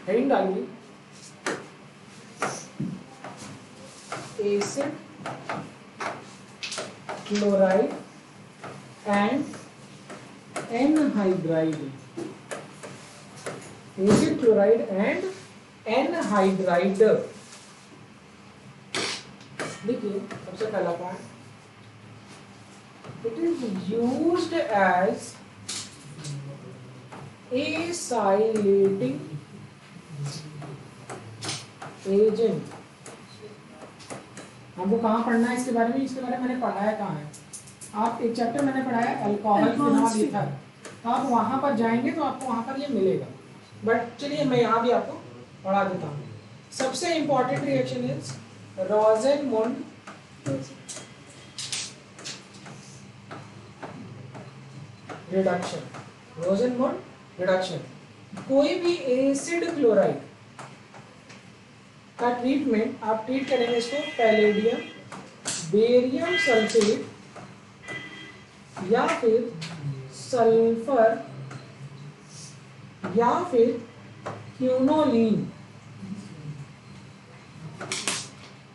Heading डालिए acid chloride and anhydride, acid chloride and anhydride. देखिए सबसे पहला point, it is used as acylating agent. हमको कहाँ पढ़ना है इसके बारे में? इसके बारे में मैंने पढ़ाया कहाँ है? आप एक चैप्टर मैंने पढ़ाया अल्कोहल फिनॉल ईथर, तो आप वहाँ पर जाएंगे तो आपको वहाँ पर ये मिलेगा। बट चलिए मैं यहाँ भी आपको पढ़ा देता हूँ। सबसे important reaction is Rosenmund reduction. Rosenmund reduction, कोई भी एसिड क्लोराइड का ट्रीटमेंट आप ट्रीट करेंगे इसको पैलेडियम, बेरियम सल्फेट या फिर सल्फर या फिर क्यूनोलीन।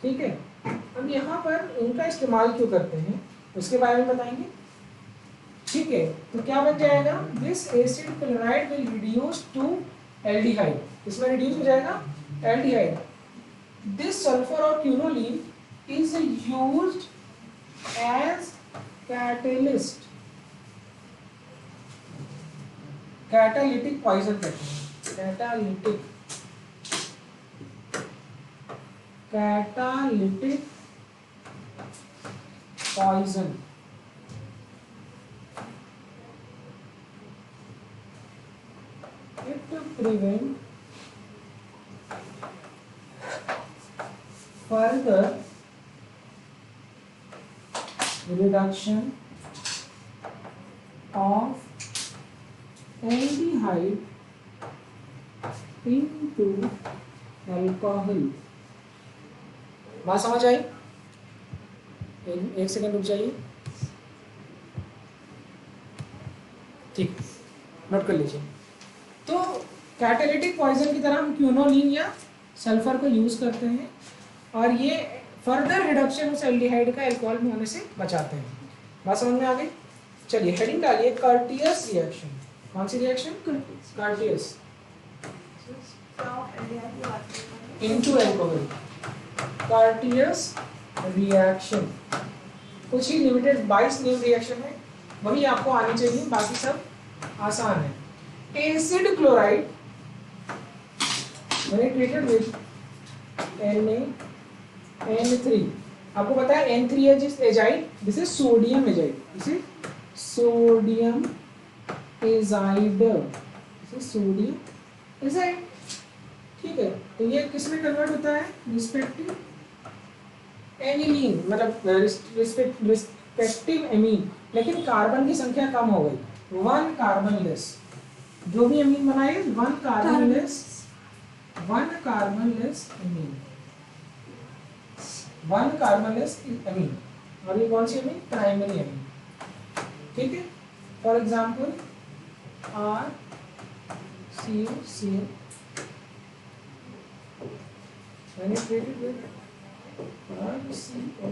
ठीक है, अब यहाँ पर इनका इस्तेमाल क्यों करते हैं उसके बारे में बताएंगे। ठीक है, तो क्या बन जाएगा? This acid chloride will reduce to aldehyde, इसमें रिड्यूस हो जाएगा एल्डिहाइड। दिस सल्फर और quinoline is used as catalyst, catalytic poison कहते हैं, catalytic poison. It prevent further reduction of aldehyde into alcohol। बात समझ आई? एक सेकंड रुक जाइए, ठीक, नोट कर लीजिए। तो कैटालिटिक पॉइजन की तरह हम क्यूनोलीन या सल्फर को यूज करते हैं और ये फर्दर रिडक्शन उस एल्डिहाइड का अल्कोहल में होने से बचाते हैं। बात समझ में आ गई? चलिए हेडिंग डालिए कर्टियस रिएक्शन। कौन सी reaction? Curtius into alcohol, Curtius reaction. कुछ ही लिमिटेड 22 न्यू रिएक्शन है, वही आपको आनी चाहिए, बाकी सब आसान है। Acid chloride when treated with Na(N3), आपको पता है N3 है जिस azide, this is sodium azide, this is sodium azide, this is sodium azide. ठीक है, तो ये किस में कन्वर्ट होता है? रिस्पेक्टिव एनिलीन, मतलब रिस्पेक्टिव एमीन, लेकिन कार्बन की संख्या कम हो गई, 1 कार्बन लेस। जो भी एमीन बनाए 1 carbon less, 1 carbon less amine, 1 carbon less amine. और ये कौन सी एमीन? Primary amine. ठीक है, for example RCCl when it treated with RCOONA,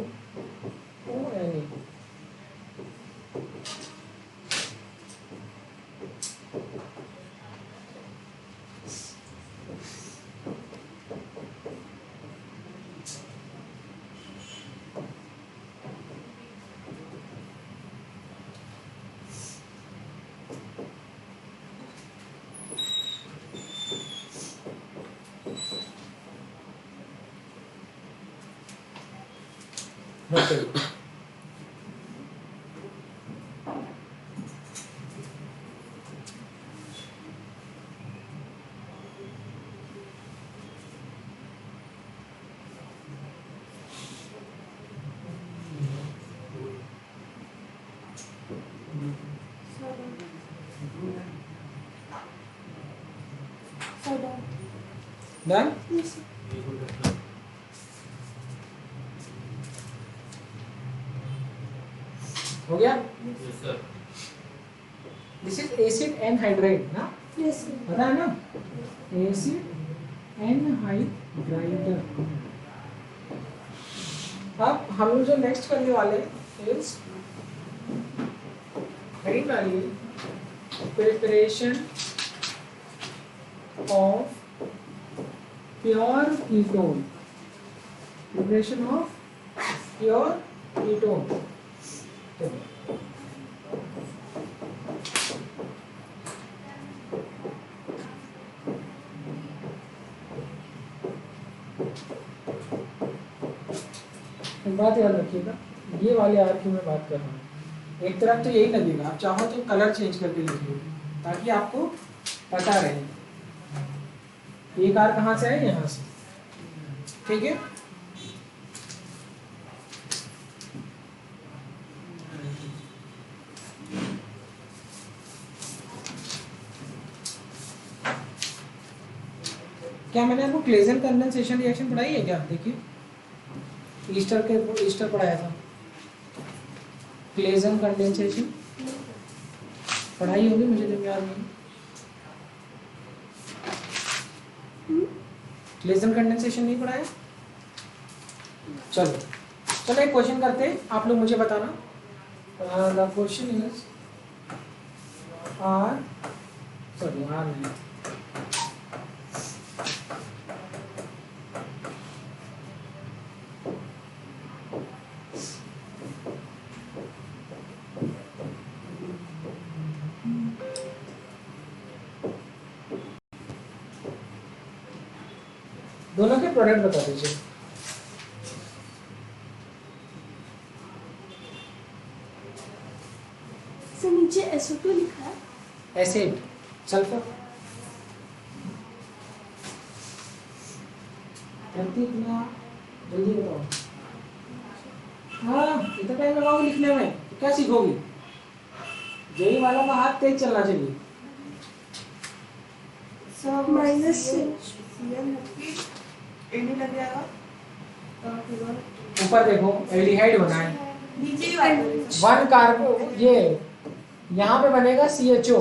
okay. Done? Yes. हो गया? Yes, sir. This is acid anhydride ना? Yes, sir. पता है ना? Acid anhydride. अब हम लोग जो नेक्स्ट करने वाले इज हेडिंग डालिए preparation of pure ketone. Preparation of pure ketone. बात याद रखिएगा, ये वाले आर की मैं बात कर रहा हूँ, एक तरफ तो यही लगेगा, आप चाहो तो कलर चेंज करके लिखिए ताकि आपको पता रहे एक आर कहाँ से है, यहाँ से। ठीक है, क्या मैंने आपको क्लेजन कंडेंसेशन रिएक्शन पढ़ाई है क्या? देखिए ईस्टर पढ़ाया था, क्लेजन कंडेंसेशन पढ़ाई होगी, मुझे जब याद नहीं। क्लेजन कंडेंसेशन नहीं पढ़ाया? चलो चलो एक क्वेश्चन करते हैं, आप लोग मुझे बताना। द क्वेश्चन इज आर नहीं, दोनों के प्रोडक्ट बता दीजिए। सर नीचे SO2 लिखा है। Acid, sulphur. प्रतिक्रिया जल्दी बताओ। हाँ इतना टाइम लगाओगे लिखने में तो क्या सीखोगी? जेई वालों का हाथ तेज चलना चाहिए। लग जाएगा। ऊपर देखो एल्डिहाइड बना है, नीचे ही बात करें। वन कार्बन, ये यहाँ पे बनेगा CHO,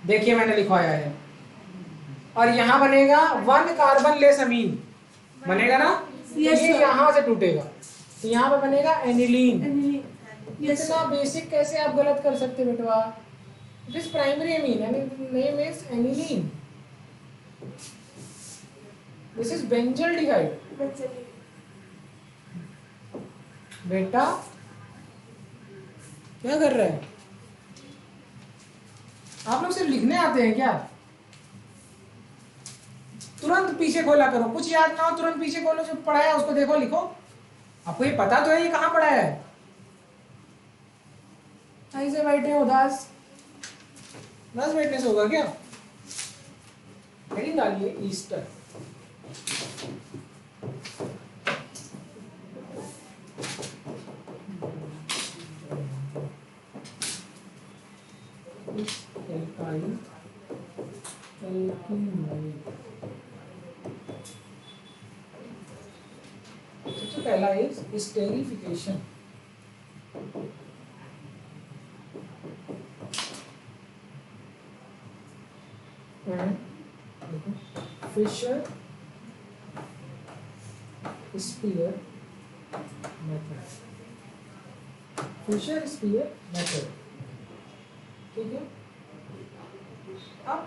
देखिए मैंने लिखवाया है, और यहाँ बनेगा वन कार्बन लेस अमीन बनेगा ना, ये यहाँ से टूटेगा तो यहाँ पे बनेगा एनिलीन। इतना बेसिक कैसे आप गलत कर सकते बेटवा? It is primary amine and name is aniline. This is benzaldehyde. बेटा क्या कर रहे हैं आप लोग? सिर्फ लिखने आते हैं क्या? तुरंत पीछे खोला करो, कुछ याद ना हो तुरंत पीछे खोलो, जो पढ़ाया उसको देखो लिखो। आपको ये पता तो है ये कहाँ पढ़ाया है? ऐसे बैठे हैं उदास, उदास बैठने से होगा क्या? हेडिंग डालिए ईस्टर। सबसे पहला is esterification. Fischer Speier method, Fischer Speier method. ठीक है, अब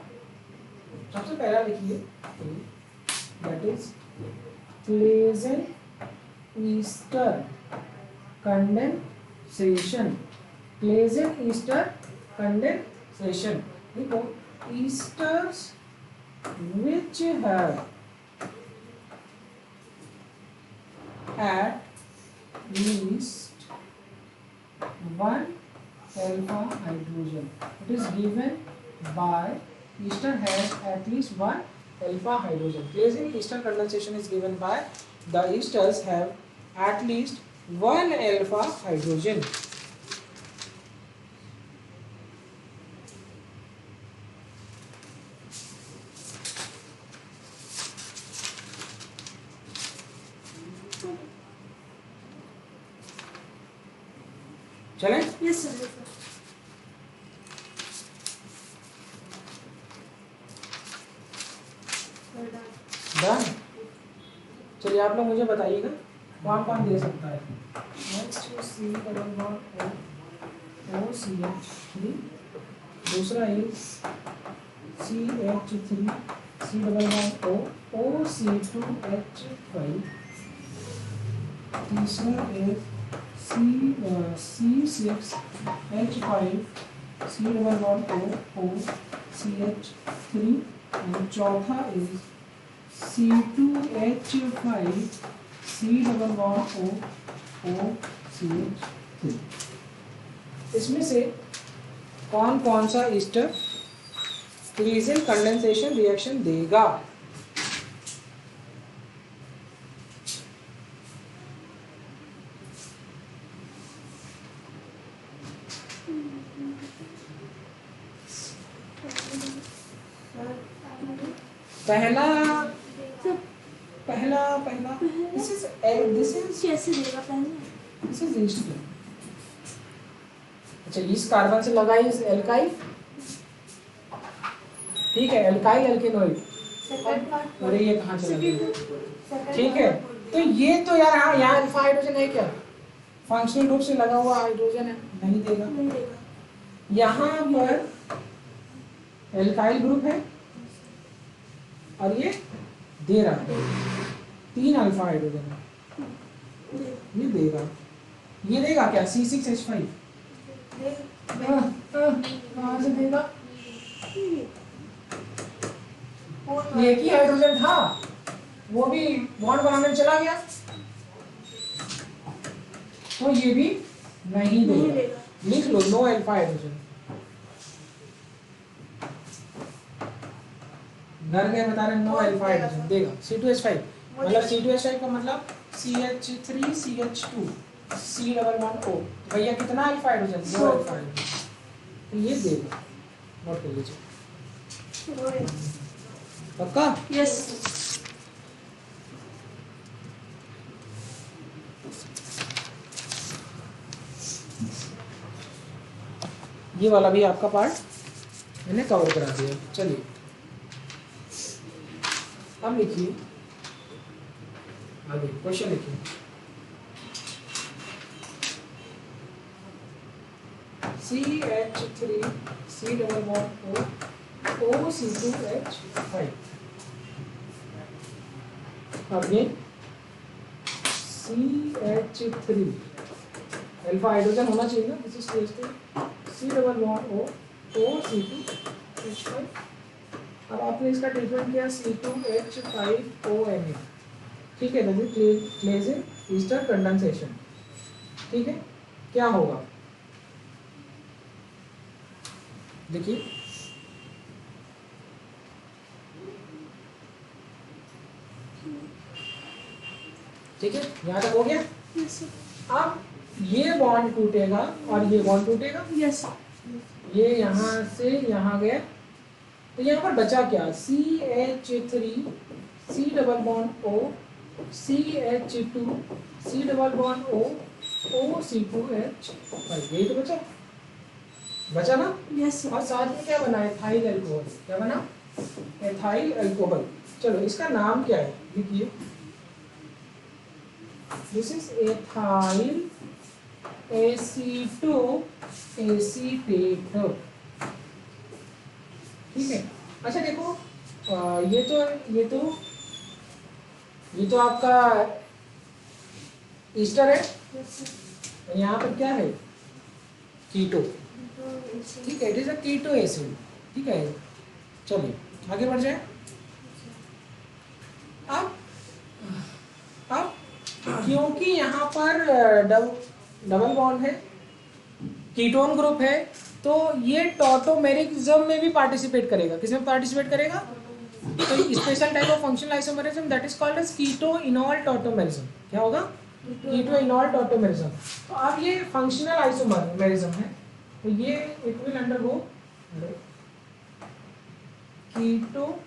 सबसे पहला लिखिए that is Claisen ester condensation. Claisen ester condensation लिखो, esters which have at least one alpha hydrogen. It is given by ester has at least one alpha hydrogen. Classic ester condensation is given by the esters have at least one alpha hydrogen. चले? Yes sir. Done. चलिए आप लोग मुझे बताइएगा कौन कौन दे सकता है। Next C double bond O C H three, दूसरा is C H three C double bond O C two H five, तीसरा is C six H five C double bond O C H three, and चौथा is C2H5 C double bond O CH3। इसमें से कौन कौन सा Easter freezing condensation reaction देगा? पहला सब पहला पहला दिस इज कैसे देगा पहले? This is Easter. अच्छा, इस कार्बन से लगा इस एल्काइल, ठीक है, एल्काइल एल्केनोइड। अरे ये कहाँ चला गया? ठीक है, तो ये तो यार हाँ, यहाँ अल्फा हाइड्रोजन है क्या? फंक्शनल ग्रुप से लगा हुआ हाइड्रोजन है, नहीं देगा। नहीं देगा। यहाँ पर एल्काइल ग्रुप है और ये दे रहा है 3 अल्फा हाइड्रोजन है, ये देगा। ये देगा क्या? C6H5 कहाँ से देगा? एक ही हाइड्रोजन था, वो भी बॉन्ड बनाने चला गया, तो ये भी नहीं देगा। लिख लो, नो अल्फा हाइड्रोजन। घर में बता रहे नो अल्फा हाइड्रोजन देगा। C2H5 मतलब C2H5 का मतलब CH3 CH2 C double bond O। भैया कितना अल्फा हाइड्रोजन? 2 अल्फा हाइड्रोजन, तो ये देगा। नोट कर लीजिए, पक्का? यस। ये वाला भी आपका पार्ट मैंने कवर करा दिया। चलिए अब लिखिए आगे, क्वेश्चन लिखिए। CH3 C double bond O C2H5। Again CH3 alpha hydrogen होना चाहिए ना, this is CH3 C double bond O C2H5। अब आपने इसका ट्रीटमेंट किया C2H5ONA, ठीक है, दैट इज क्लेजिंग ईस्टर कंडेंसेशन। ठीक है, क्या होगा देखिए, ठीक है, यहाँ तक हो गया। यस अब ये बॉन्ड टूटेगा और ये बॉन्ड टूटेगा, यस। ये यहाँ से यहाँ गया, तो यहाँ पर बचा क्या? CH3 C double bond O CH2 C double bond O C2H5। यही तो बचा ना? यस। और साथ में क्या बना? Ethyl alcohol. क्या बना? Ethyl alcohol. चलो इसका नाम क्या है लिखिए। This is ethyl aceto acetate. ठीक है, अच्छा देखो, ये तो आपका ईस्टर है, यहाँ पर क्या है? कीटो। ठीक है, it is a keto acid. ठीक है, चलिए आगे बढ़ जाए। अब क्योंकि यहाँ पर डबल बॉन्ड है, कीटोन ग्रुप है, तो ये टॉटोमेरिज्म में भी पार्टिसिपेट करेगा। किसमें पार्टिसिपेट करेगा? तो special type of functional isomerism that is called as keto enol tautomerism. क्या होगा? Keto enol tautomerism. तो अब ये फंक्शनल आइसोमेरिज्म है, तो ये it will undergo keto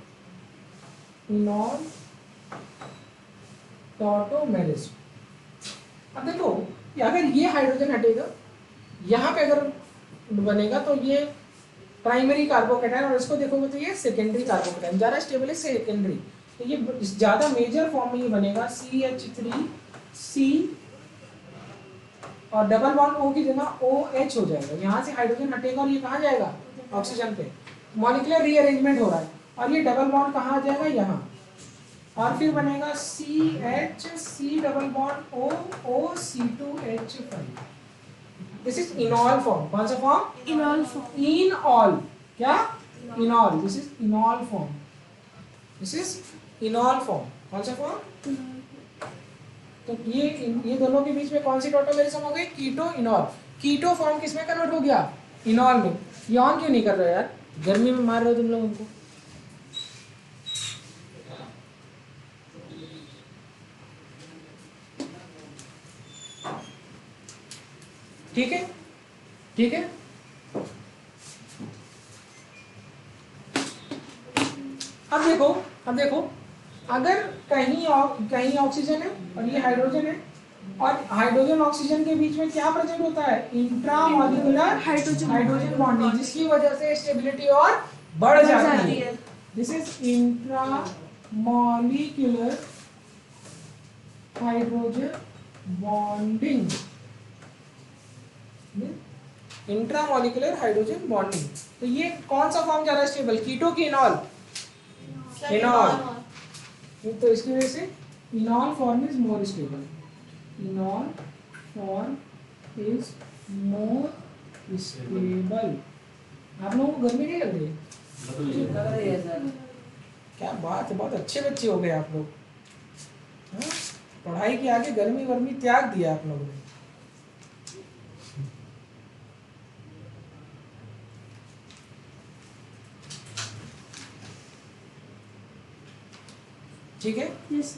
enol tautomerism. अब देखो, अगर ये हाइड्रोजन हटेगा, यहाँ पे अगर बनेगा तो ये प्राइमरी कार्बोकेटायन, और इसको देखोगे तो ये सेकेंडरी कार्बोकेटायन। ज़्यादा स्टेबल है सेकेंडरी, तो ये ज्यादा मेजर फॉर्म में ही बनेगा CH3C और डबल बॉन्ड O की जगह OH हो जाएगा। यहाँ से हाइड्रोजन हटेगा और ये कहाँ जाएगा, ऑक्सीजन पे। मॉलिक्यूलर रीअरेंजमेंट हो रहा है और ये डबल बॉन्ड कहाँ आ जाएगा, यहाँ। और फिर बनेगा CH C double bond O O C2H5। This is इनॉल form. कौन सा फॉर्म, इनॉल फॉर्म। इनऑल। क्या, इनॉल। This is इनॉल form. This is इनॉल form. कौन सा फॉर्म, तो ये दोनों के बीच में कौन सी टोटोमेरिज्म हो गई, कीटो इनॉल। कीटो फॉर्म किसमें कन्वर्ट हो गया, इनॉल में। ये ऑन क्यों नहीं कर रहे यार, गर्मी में मार रहे हो तुम लोग उनको। ठीक है, ठीक है। अब देखो अगर कहीं ऑक्सीजन है और ये हाइड्रोजन है, और हाइड्रोजन ऑक्सीजन के बीच में क्या प्रेजेंट होता है, इंट्रामॉलिक्यूलर हाइड्रोजन बॉन्डिंग, जिसकी वजह से स्टेबिलिटी और बढ़ जाती है। This is intramolecular hydrogen bonding. Intramolecular hydrogen bonding. तो ये कौन सा फॉर्म ज्यादा स्टेबल, कीटो की इनॉल, इनॉल। तो इसकी वजह से इनॉल form is more stable. इनॉल form is more stable. आप लोगों को गर्मी नहीं लग रही है? क्या बात है, बहुत अच्छे बच्चे हो गए आप लोग। हाँ? पढ़ाई के आगे गर्मी वर्मी त्याग दिया आप लोगों ने। ठीक है, यस।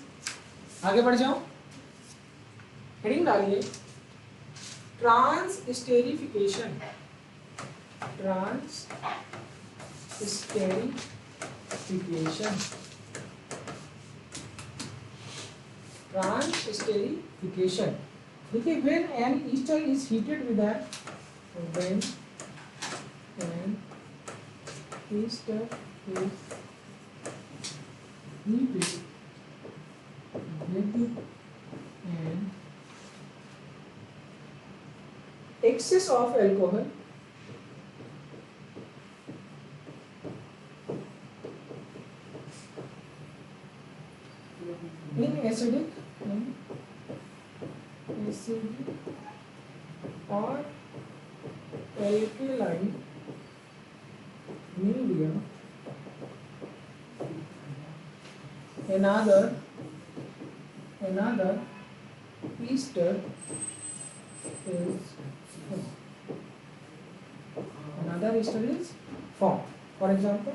आगे बढ़ जाओ। हेडिंग डालिए, transesterification. Transesterification. Transesterification. देखिए, when an ester is heated with an ester is heated with an excess of alcohol in acidic or alkaline medium, another ester is formed. For example,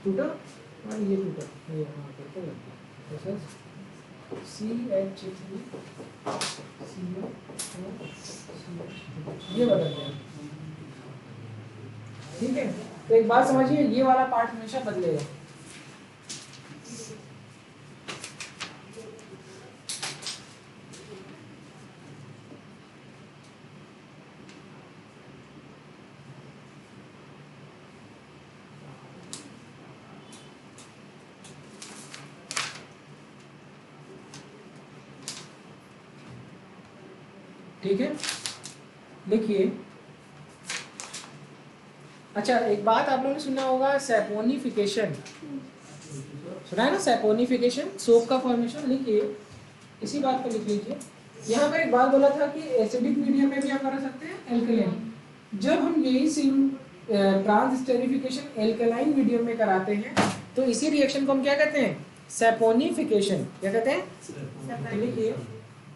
टूटा और ये टूटा, ये हाँ करके लग गया। CH3 ये बदल गया। ठीक है, तो एक बात समझिए, ये वाला पार्ट हमेशा बदलेगा। ठीक है, देखिए। अच्छा, एक बात आप लोगों ने सुना होगा, सैपोनिफिकेशन। सुना है ना, सैपोनिफिकेशन, सोप का फॉर्मेशन। लिखिए, इसी बात को लिख लीजिए। यहाँ पर एक बात बोला था कि एसिडिक मीडियम में भी आप कर सकते हैं, एल्कलाइन। जब हम यही same transesterification alkaline medium में कराते हैं, तो इसी रिएक्शन को हम क्या कहते हैं, सैपोनिफिकेशन। क्या कहते हैं, लिखिए,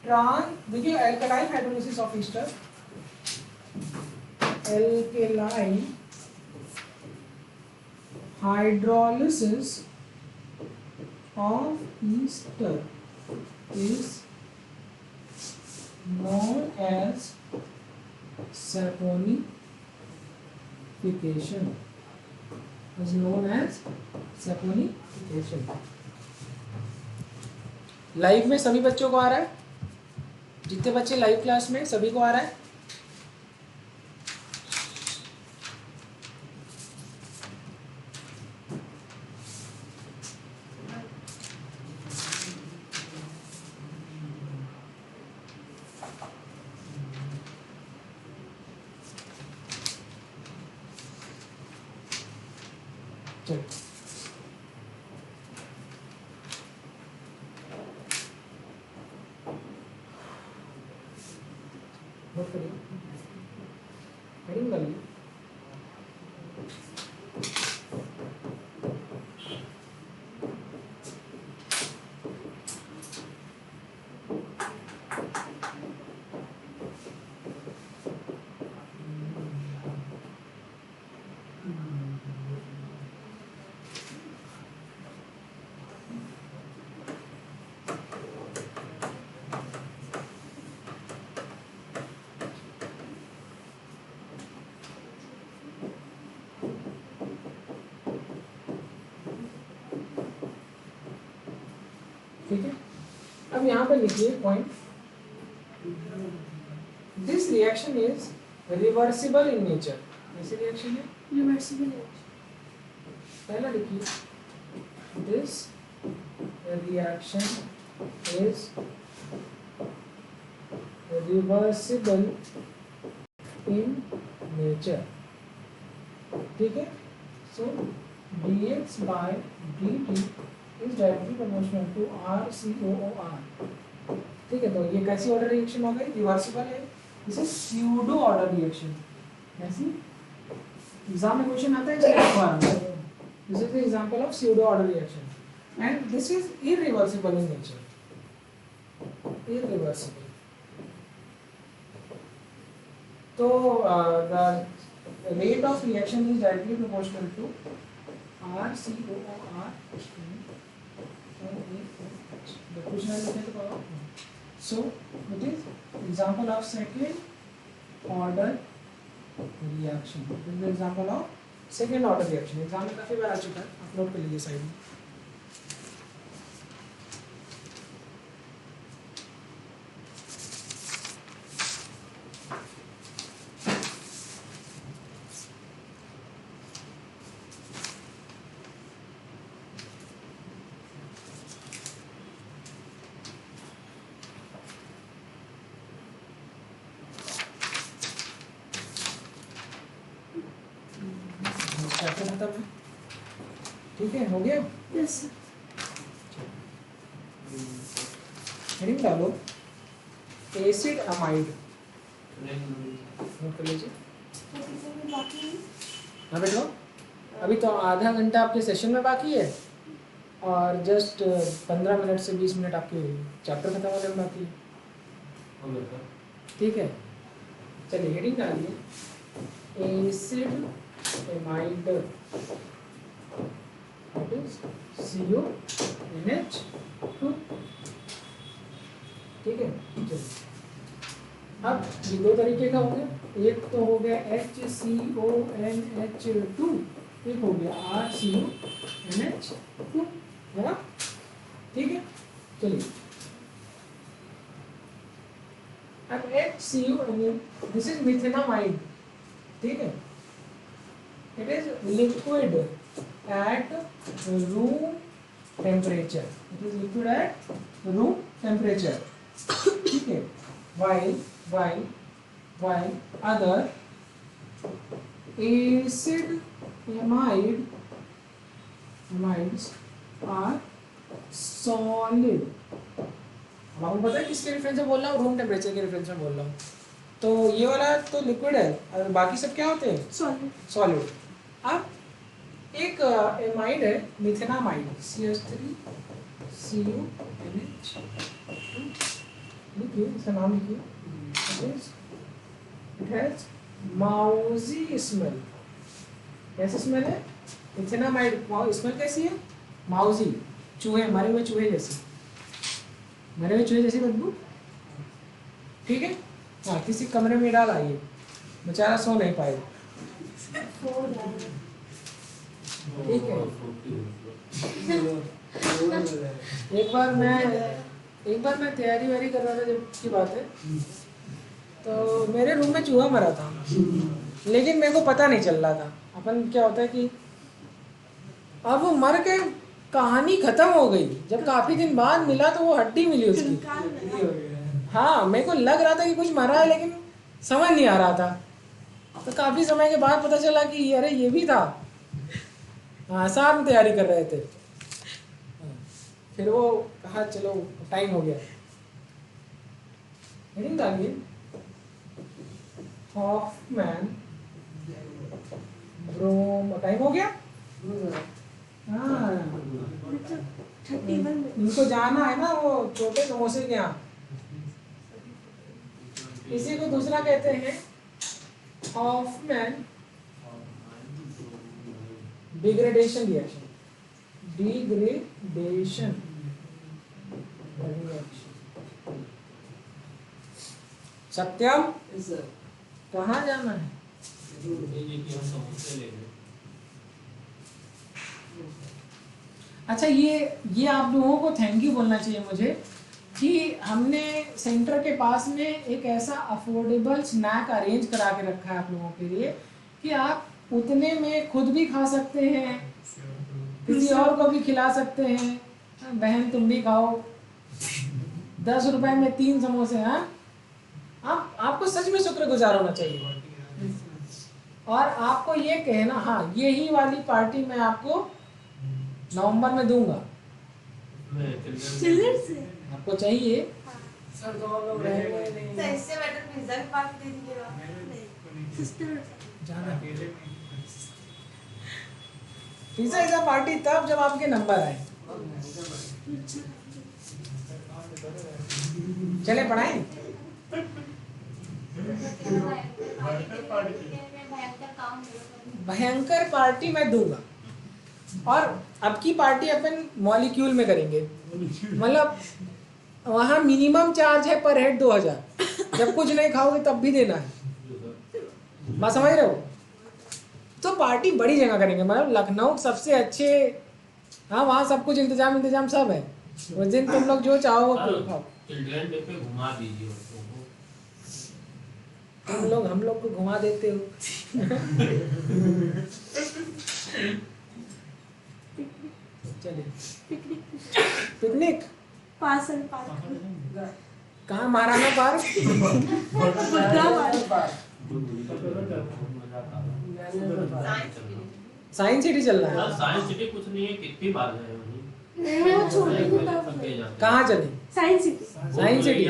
देखिए, alkaline hydrolysis of Easter, alkaline hydrolysis of Easter is known as saponification is known as saponification. Live में सभी बच्चों को आ रहा है? जितने बच्चे लाइव क्लास में सभी को आ रहा है? चलो नोट करिए, हेडिंग डालिए। ठीक है, अब यहाँ पर लिखिए point, this reaction is reversible in nature. कैसी रिएक्शन है? रिवर्सिबल। पहला लिखिए, this reaction is reversible in nature. ठीक है, सो dx by dt is directly proportional to RCOOR। ठीक है, तो ये कैसी ऑर्डर रिएक्शन हो गई? रिवर्सिबल है। This is pseudo order reaction. कैसी? एग्जाम में क्वेश्चन आता है this is the example of pseudo order reaction and this is irreversible in nature. Irreversible. तो the rate of reaction is directly proportional to RCOOR the question is written below. So it is example of second order reaction. This is the example of second order reaction. Exam में काफी बार आ चुका है, आप note कर लीजिए side में। खत्म है। ठीक है, हो गया? यस हेडिंग डालो, एसिड अमाइड। नोट कर लीजिए। हाँ बेटो, अभी तो आधा घंटा आपके सेशन में बाकी है और जस्ट 15 मिनट से 20 मिनट आपके चैप्टर खत्म होने में बाकी है। ठीक है, चलिए हेडिंग डालिए, acid amide, that is CuNH2। ठीक है, चलिए अब ये दो तरीके का हो गया, एक तो हो गया HCONH2, एक हो गया RCONH2, है ना? ठीक है, चलिए अब HCONH, दिस इज मिथेनामाइड। ठीक है, it is liquid at room temperature. It is liquid at room temperature. ठीक है, while other acid amides are solid। अब आपको पता है किसके रेफरेंस से बोल रहा हूँ? रूम टेम्परेचर के रेफरेंस में बोल रहा हूँ। तो ये वाला तो लिक्विड है और बाकी सब क्या होते हैं? सॉलिड। अब एक एमाइड है, मिथेनामाइड, CH3CuNH। लिखिए, इसका नाम लिखिए। It has mousy smell. कैसी स्मेल है? मिथेनामाइड स्मेल कैसी है? माउजी, चूहे, मरे हुए चूहे जैसी, मरे हुए चूहे जैसी बदबू। ठीक है, हाँ, किसी कमरे में डाल आइए, बेचारा सो नहीं पाएगा। हो जाएगा। ठीक है, एक बार मैं तैयारी वैयारी कर रहा था जब की बात है, तो मेरे रूम में चूहा मरा था, लेकिन मेरे को पता नहीं चल रहा था। अपन क्या होता है कि अब वो मर के कहानी खत्म हो गई, जब काफी दिन बाद मिला तो वो हड्डी मिली उसकी। कंकाल बना। हाँ, मेरे को लग रहा था कि कुछ मरा है, लेकिन समझ नहीं आ रहा था। तो काफी समय के बाद पता चला कि अरे ये भी था। हाँ, साथ में तैयारी कर रहे थे। फिर वो कहा चलो टाइम हो गया। हेडिंग डालिए, हॉफमैन ब्रोम। टाइम हो गया। हाँ, 31 में। इनको जाना है ना वो छोटे समोसे के यहाँ। इसी को दूसरा कहते हैं हॉफमैन डिग्रेडेशन रिएक्शन। डिग्रेडेशन सत्यम, कहाँ जाना है? अच्छा, ये आप लोगों को थैंक यू बोलना चाहिए मुझे कि हमने सेंटर के पास में एक ऐसा अफोर्डेबल स्नैक अरेंज करा के रखा है आप लोगों के लिए कि आप उतने में खुद भी खा सकते हैं, किसी और को भी खिला सकते हैं। बहन तुम भी खाओ, 10 रुपए में 3 समोसे। हाँ, आपको सच में शुक्रगुजार होना चाहिए। और आपको ये कहना, हाँ यही वाली पार्टी मैं आपको नवंबर में दूंगा। चिल्ड्रन से। आपको चाहिए? सर इससे बेटर पिज्जा की पार्टी दे दीजिएगा। सिस्टर। जाना पिज्जा पार्टी तब जब आपके नंबर आए। चले पढ़ाएं। भयंकर पार्टी मैं दूंगा। और अब की पार्टी अपन मॉलिक्यूल में करेंगे, मतलब वहाँ मिनिमम चार्ज है पर हेड 2000। जब कुछ नहीं खाओगे तब भी देना है। बात समझ रहे हो? तो पार्टी बड़ी जगह करेंगे, मतलब लखनऊ सबसे अच्छे। हाँ, वहाँ सब कुछ इंतजाम सब है। उस दिन तुम लोग जो चाहो खाओ। चिल्ड्रन डे पे घुमा दीजिए उसको। तुम लोग हम लोग को घुमा देते हो। चलिए पिकनिक। Parcel park. कहाँ? महाराणा पार्क। साइंस सिटी चलना है। साइंस सिटी कुछ नहीं है, कितनी बार गए वहीं। वो छोटे को तब कहाँ चले? Science city. Science city.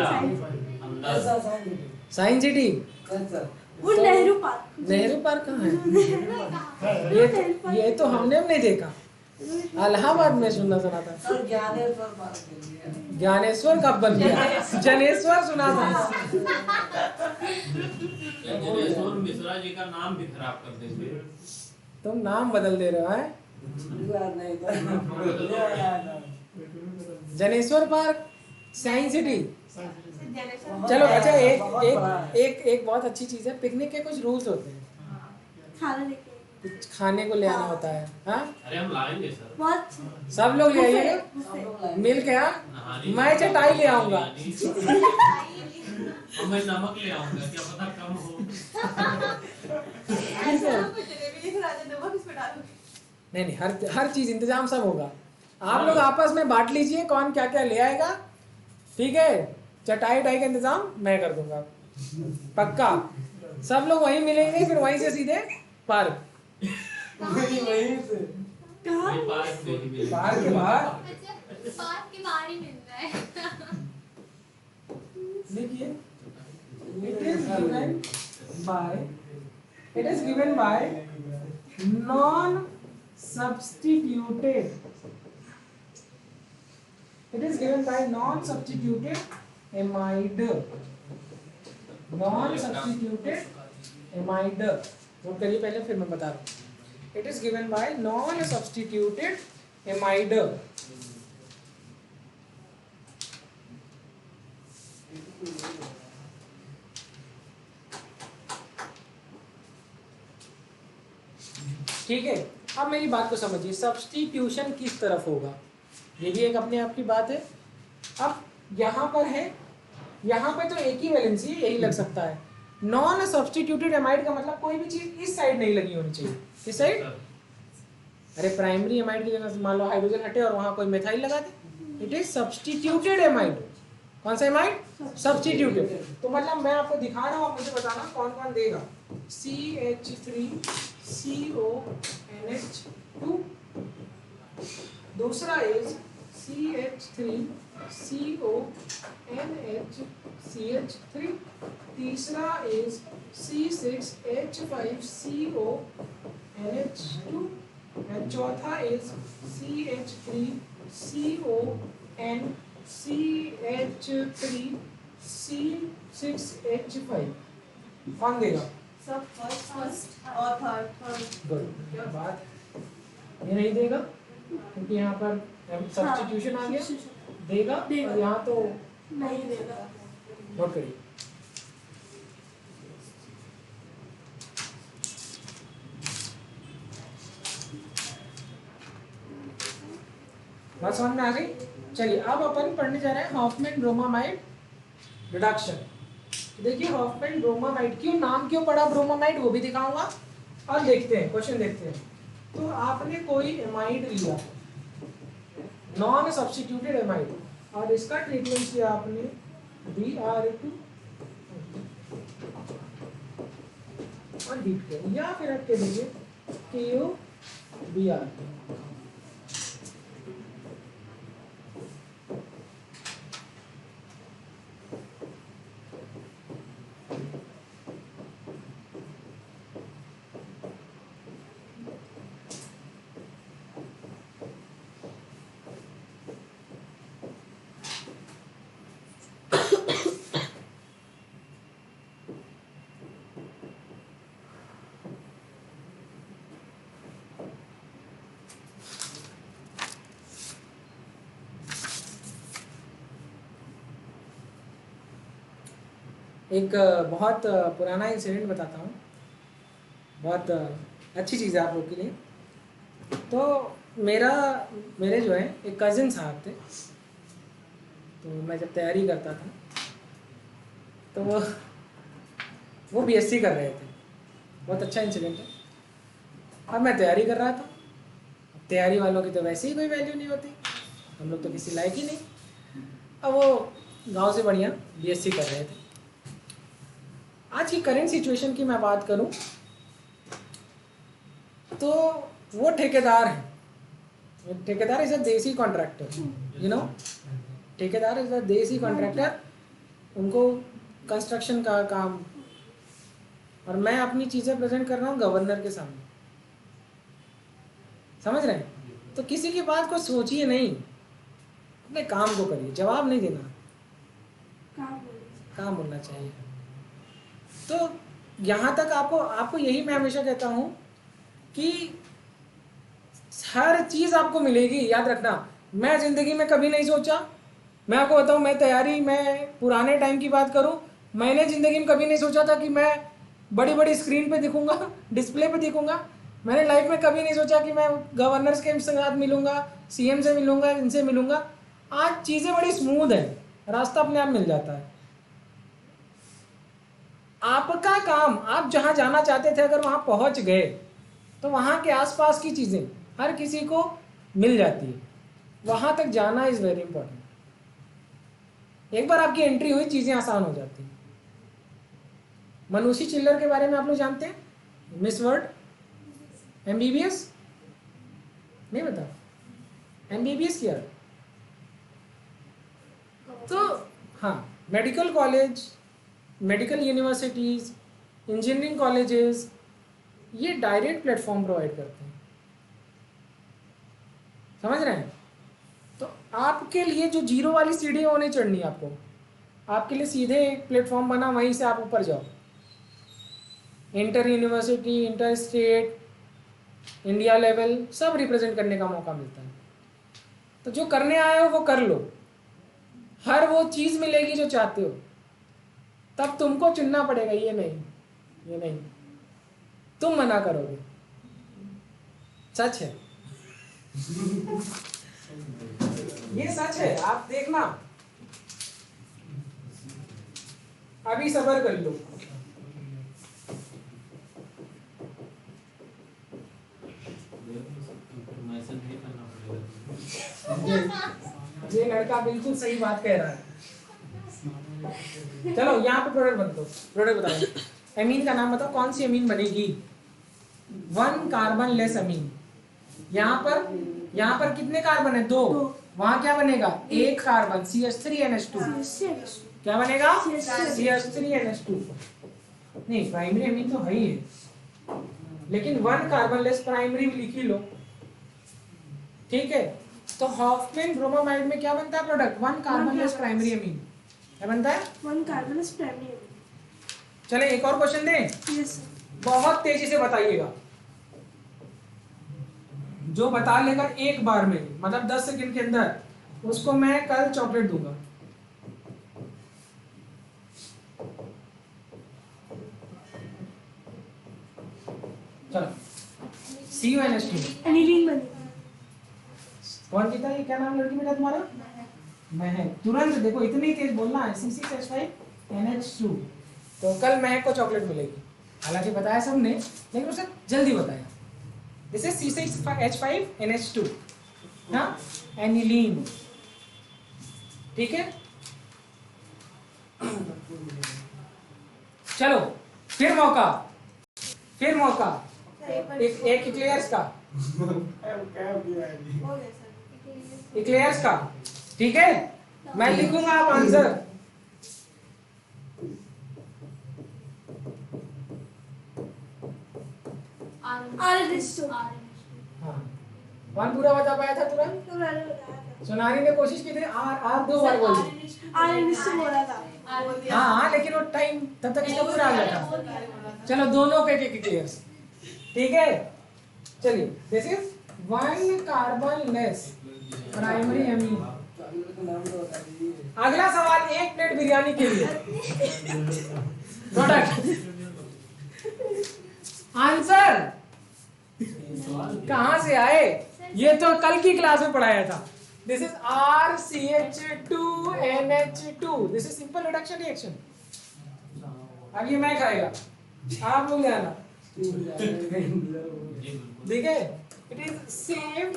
Science city. वो नेहरू पार्क। नेहरू पार्क कहाँ है? ये तो हमने भी नहीं देखा। इलाहाबाद में सुना था। ज्ञानेश्वर कब बन गया? जनेश्वर सुना था। जनेश्वर मिश्रा जी का नाम भी खराब कर देंगे। तुम नाम बदल दे रहे हो है? Janeshwar park, science city. चलो अच्छा, एक बहुत अच्छी चीज है। पिकनिक के कुछ रूल्स होते हैं। खाना लेके कुछ खाने को ले आना होता है। हाँ, अरे हम लाएंगे सर। बहुत सब लोग ले आइएगा बुफे। मिल के। हाँ, नहाने मैं चटाई ले आऊंगा। और मैं नमक ले आऊंगा, क्या पता कम हो। नहीं, हर चीज इंतजाम सब होगा। आप लोग आपस में बांट लीजिए कौन क्या क्या ले आएगा। ठीक है, चटाई का इंतजाम मैं कर दूंगा पक्का। सब लोग वहीं मिलेंगे, फिर वहीं से सीधे पार्क। कहाँ? पार्क के बाहर पार्क के बाहर ही मिलता है। देखिए, it is given by non-substituted. It is given by non-substituted amide. Non-substituted amide. Note करिए पहले, फिर मैं बता रहा हूँ। It is given by non-substituted amide. ठीक है, अब मेरी बात को समझिए, सब्स्टिट्यूशन किस तरफ होगा, ये भी एक अपने आप की बात है। अब यहाँ पर है, यहाँ पे तो एक ही वैलेंसी है, यही लग सकता है। नॉन सब्स्टिट्यूटेड एमाइड का मतलब कोई भी चीज इस साइड नहीं लगी होनी चाहिए। किस साइड? अरे प्राइमरी एमाइड की जगह मान लो हाइड्रोजन हटे और वहां कोई मिथाइल लगा दे, इट इज सब्स्टिट्यूटेड एमाइड। कौन सा एमाइड? सब्स्टिट्यूटेड। तो मतलब मैं आपको दिखा रहा हूँ, आप मुझे बताना कौन कौन देगा। CH3CONH2, दूसरा इज CH3CONHCH3, तीसरा इज C6H5CONH2 एंड चौथा इज CH3CONCH3C6H5। कौन देगा? सब फर्स्ट और थर्ड। गुड, क्या बात है। ये नहीं देगा क्योंकि यहाँ पर सब्स्टिट्यूशन आ गया, देगा और यहाँ तो नहीं देगा। नोट करिए। बात समझ में आ गई? चलिए अब अपन पढ़ने जा रहे हैं हॉफमैन ब्रोमामाइड रिडक्शन। देखिए हॉफमैन ब्रोमामाइड क्यों नाम क्यों पड़ा ब्रोमामाइड, वो भी दिखाऊंगा और देखते हैं क्वेश्चन देखते हैं। तो आपने कोई एमाइड लिया, नॉन सब्स्टिट्यूटेड एमाइड, और इसका ट्रीटमेंट किया आपने Br2 और हीट किया, या फिर आप कह दीजिए KOBr। एक बहुत पुराना इंसिडेंट बताता हूँ, बहुत अच्छी चीज़ है आप लोग के लिए। तो मेरे जो है एक कज़िन साहब थे, तो मैं जब तैयारी करता था तो वो बीएससी कर रहे थे। बहुत अच्छा इंसिडेंट है। अब मैं तैयारी कर रहा था, तैयारी वालों की तो वैसे ही कोई वैल्यू नहीं होती, हम लोग तो किसी लायक ही नहीं। अब वो गांव से बढ़िया बीएससी कर रहे थे। आज की करेंट सिचुएशन की मैं बात करूं तो वो ठेकेदार हैं। ठेकेदार इज अ देसी कॉन्ट्रैक्टर, यू नो, ठेकेदार इज अ देसी कॉन्ट्रैक्टर, उनको कंस्ट्रक्शन का काम, और मैं अपनी चीज़ें प्रेजेंट कर रहा हूँ गवर्नर के सामने। समझ रहे हैं? तो किसी की बात को सोचिए नहीं, अपने काम को करिए, जवाब नहीं देना, काम बोलना चाहिए। तो यहाँ तक आपको यही मैं हमेशा कहता हूँ कि हर चीज़ आपको मिलेगी, याद रखना। मैं ज़िंदगी में कभी नहीं सोचा, मैं आपको बताऊँ, मैं पुराने टाइम की बात करूँ, मैंने ज़िंदगी में कभी नहीं सोचा था कि मैं बड़ी बड़ी स्क्रीन पे दिखूंगा, डिस्प्ले पे दिखूंगा। मैंने लाइफ में कभी नहीं सोचा कि मैं गवर्नर्स के साथ मिलूंगा, सीएम से मिलूंगा, इनसे मिलूंगा। आज चीज़ें बड़ी स्मूथ है, रास्ता अपने आप मिल जाता है। आपका काम, आप जहां जाना चाहते थे अगर वहां पहुंच गए तो वहां के आसपास की चीजें हर किसी को मिल जाती है। वहां तक जाना इज वेरी इंपॉर्टेंट। एक बार आपकी एंट्री हुई, चीजें आसान हो जाती हैं। मनुषी चिल्लर के बारे में आप लोग जानते हैं? मिस वर्ल्ड, एमबीबीएस नहीं बता, एमबीबीएस किया तो हाँ, medical college, medical universities, engineering colleges, ये डायरेक्ट प्लेटफॉर्म प्रोवाइड करते हैं। समझ रहे हैं? तो आपके लिए जो जीरो वाली सीढ़ी वो नहीं चढ़नी आपको, आपके लिए सीधे एक प्लेटफॉर्म बना, वहीं से आप ऊपर जाओ। Inter university, inter state, India level सब रिप्रेजेंट करने का मौका मिलता है। तो जो करने आए हो वो कर लो, हर वो चीज़ मिलेगी जो चाहते हो। तब तुमको चुनना पड़ेगा, ये नहीं तुम मना करोगे। सच है, ये सच है, आप देखना, अभी सब्र कर लो। ये लड़का बिल्कुल सही बात कह रहा है। चलो यहाँ पे प्रोडक्ट बन दो, प्रोडक्ट बताओ। एमीन का नाम बताओ, कौन सी एमीन बनेगी? 1 कार्बन लेस एमीन। यहाँ पर कितने कार्बन है? 2। वहां क्या बनेगा? 1 कार्बन, CH3NH2। क्या बनेगा? CH3NH2। नहीं, प्राइमरी एमीन तो है ही है, लेकिन 1 कार्बन लेस प्राइमरी भी लिख ही लो, ठीक है। तो हॉफमैन ब्रोमोमाइड में क्या बनता है product? 1 carbon less primary amine. क्या बनता है? 1 कार्बन लेस प्राइमरी। चले एक और क्वेश्चन दें? Yes sir. बहुत तेजी से बताइएगा, जो बता लेगा एक बार में, मतलब 10 सेकंड के अंदर, उसको मैं कल चॉकलेट दूंगा। चलो, CuNH2 एनिलीन बनेगा। कौन जीता? ये क्या नाम लड़की बेटा तुम्हारा? महक। तुरंत देखो, इतनी तेज बोलना है। C6H5NH2। तो कल महक को चॉकलेट मिलेगी। हालांकि बताया सबने, लेकिन उसे जल्दी बताया। दिस इज C6H5NH2, हाँ, एनिलीन, ठीक है। चलो फिर मौका, एक इक्लेयर्स का, इक्लेयर्स का, ठीक है। मैं लिखूंगा, आप आंसर। RNH2। हाँ, कौन पूरा बता पाया था तुरंत? सोनाली ने कोशिश की थी, आर 2 बार बोल दी। RNH2 बोला था। हाँ, लेकिन वो टाइम तब तक इसका पूरा आ गया था। चलो दोनों के इक्लेयर्स, ठीक है। चलिए, this is 1 carbon less primary amine. अगला सवाल 1 प्लेट बिरयानी के लिए प्रोडक्ट आंसर कहां से आए? ये तो कल की क्लास में पढ़ाया था। This is RCH2NH2। This is simple reduction reaction. अब ये मैं खाएगा, आप लोग जाना, ठीक है। It is same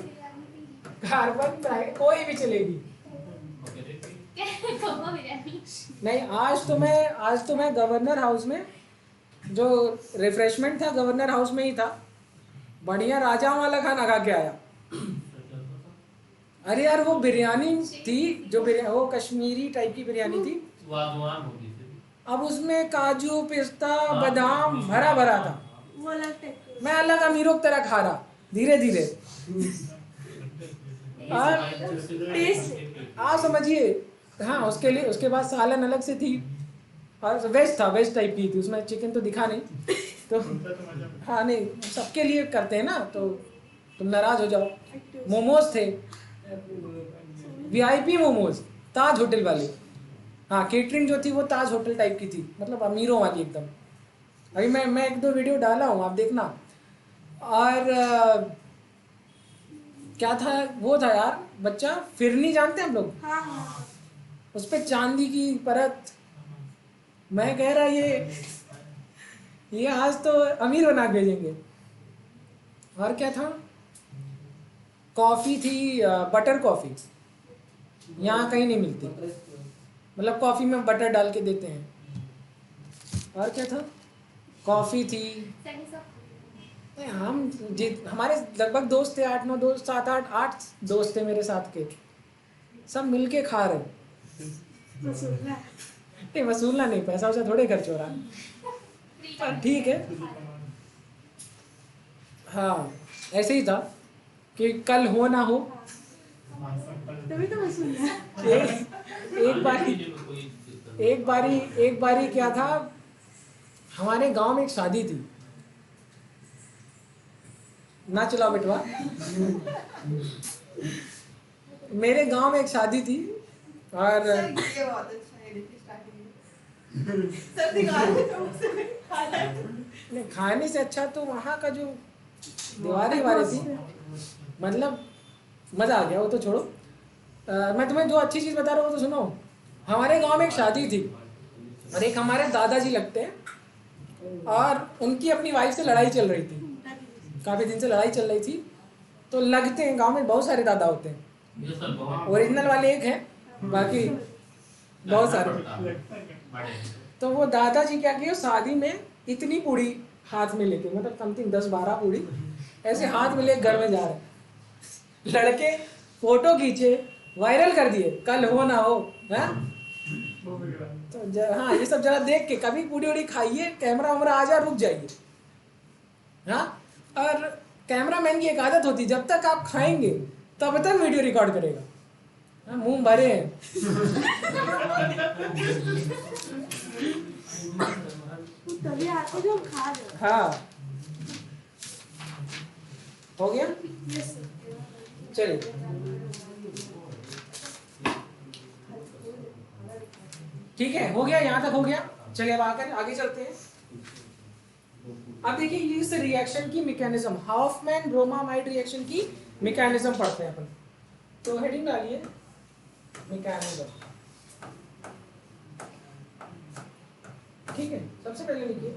carbon primary, कोई भी चलेगी। नहीं, आज तो मैं गवर्नर हाउस में, जो रिफ्रेशमेंट था गवर्नर हाउस में ही था, बढ़िया राजा वाला खाना खा के आया। अरे यार, वो बिरयानी थी, जो वो कश्मीरी टाइप की बिरयानी थी। अब उसमें काजू, पिस्ता, बादाम भरा भरा था। वो अलग टाइप। मैं अलग अमीरों की तरह खा रहा, धीरे धीरे। आप समझिए। हाँ, उसके लिए उसके बाद सालन अलग से थी, और वेज था, वेज टाइप की थी, उसमें चिकन तो दिखा नहीं। तो हाँ, नहीं, सबके लिए करते हैं ना, तो तुम नाराज हो जाओ। मोमोज थे, VIP मोमोज, ताज होटल वाले। हाँ, केटरिंग जो थी वो ताज होटल टाइप की थी, मतलब अमीरों वाली एकदम। अभी मैं 1-2 वीडियो डाला हूँ, आप देखना। और क्या था वो? था यार बच्चा, फिरनी जानते हैं हम लोग? हाँ। उस पे चांदी की परत। मैं कह रहा ये आज तो अमीर बना के भेजेंगे। और क्या था? कॉफी थी, बटर कॉफी, यहाँ कहीं नहीं मिलती, मतलब कॉफी में बटर डाल के देते हैं। और क्या था? कॉफी थी। हमारे लगभग दोस्त थे, 8-9 दोस्त, 7-8 दोस्त थे मेरे साथ के, सब मिलके खा रहे। नहीं, वसूलना नहीं, पैसा वैसा थोड़े खर्च हो रहा है, ठीक है। हाँ, ऐसे ही था कि कल हो ना हो। तभी तो वसूल है। एक बारी क्या था, हमारे गांव में एक शादी थी। ना चलाओ बेटवा। मेरे गांव में एक शादी थी, और सर दिखा रहे थे, खाने से अच्छा तो वहाँ का जो दीवार ही हमारी थी, मतलब मज़ा आ गया वो तो छोड़ो। मैं तुम्हें जो अच्छी चीज़ बता रहा हूँ तो सुनो। हमारे गांव में एक शादी थी और एक हमारे दादाजी लगते हैं और उनकी अपनी वाइफ से लड़ाई चल रही थी, काफ़ी दिन से लड़ाई चल रही थी। तो लगते हैं, गांव में बहुत सारे दादा होते हैं, ये सब बहुत ओरिजिनल वाले एक हैं, बाकी बहुत सारे। बड़े तो वो दादाजी क्या किए, शादी में इतनी पूड़ी हाथ में लेके, मतलब समथिंग 10-12 पूड़ी ऐसे हाथ में लेके घर में जा रहे, लड़के फोटो खींचे, वायरल कर दिए, कल हो ना हो है। तो हाँ, ये सब जरा देख के कभी पूड़ी उड़ी खाइए, कैमरा वैमरा आ जाए रुक जाइए। हाँ, और कैमरामैन की एक आदत होती है, जब तक आप खाएंगे तब तक वीडियो रिकॉर्ड करेगा। हाँ, मुंह भरे हैं। तभी आते जो हम खा रहे हाँ, हो गया, यस चलिए। ठीक है, हो गया, यहाँ तक हो गया। चलिए अब आकर आगे चलते हैं। अब देखिए इस रिएक्शन की मैकेनिज्म, हॉफमैन ब्रोमामाइड रिएक्शन की मैकेनिज्म पढ़ते हैं अपन। तो हेडिंग डालिए मैकेनिज्म। ठीक है, सबसे पहले लिखिए